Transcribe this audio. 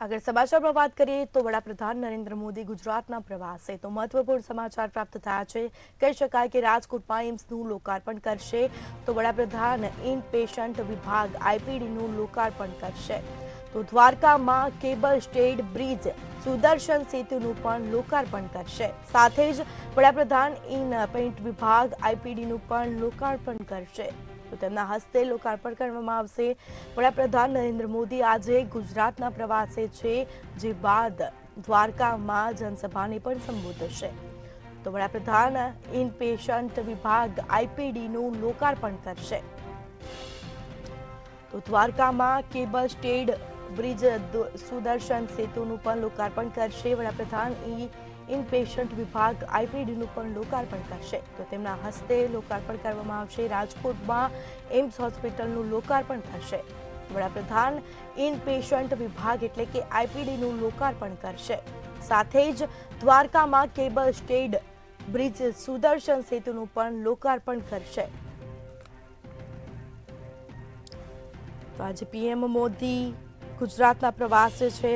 આગળ સમાચારમાં વાત કરીએ તો વડાપ્રધાન નરેન્દ્ર મોદી ગુજરાતના પ્રવાસે તો મહત્વપૂર્ણ સમાચાર પ્રાપ્ત થયા છે। કહી શકાય કે રાજકોટમાં એમ્સનું લોકાર્પણ કરશે તો વડાપ્રધાન ઇન પેશન્ટ વિભાગ આઈપીડીનું લોકાર્પણ કરશે। તો દ્વારકામાં કેબલ સ્ટેડ બ્રિજ સુદર્શન સેતુનું પણ લોકાર્પણ કરશે। સાથે જ વડાપ્રધાન ઇન પેઇન્ટ વિભાગ આઈપીડીનું પણ લોકાર્પણ કરશે। તો તેમના હસ્તે લોકાર્પણ કરવામાં આવશે। વડાપ્રધાન નરેન્દ્ર મોદી આજે ગુજરાતના પ્રવાસે છે, જે બાદ દ્વારકામાં જનસભાને પણ સંબોધશે। તો વડાપ્રધાન ઇન પેશન્ટ વિભાગ આઈપીડીનું લોકાર્પણ કરશે। તો દ્વારકામાં કેબલ સ્ટેડ બ્રિજ સુદર્શન સેતુનું પણ લોકાર્પણ કરશે। વડાપ્રધાન ઇન પેશન્ટ વિભાગ આઈપીડીનું પણ લોકાર્પણ કરશે। તો તેમના હસ્તે લોકાર્પણ કરવામાં આવશે। રાજકોટમાં એમ્સ હોસ્પિટલનું લોકાર્પણ થશે। વડાપ્રધાન ઇન પેશન્ટ વિભાગ એટલે કે આઈપીડીનું લોકાર્પણ કરશે। સાથે જ દ્વારકામાં કેબલ સ્ટેડ બ્રિજ સુદર્શન સેતુનું પણ લોકાર્પણ કરશે। તો આજે પીએમ મોદી ગુજરાતના પ્રવાસે છે।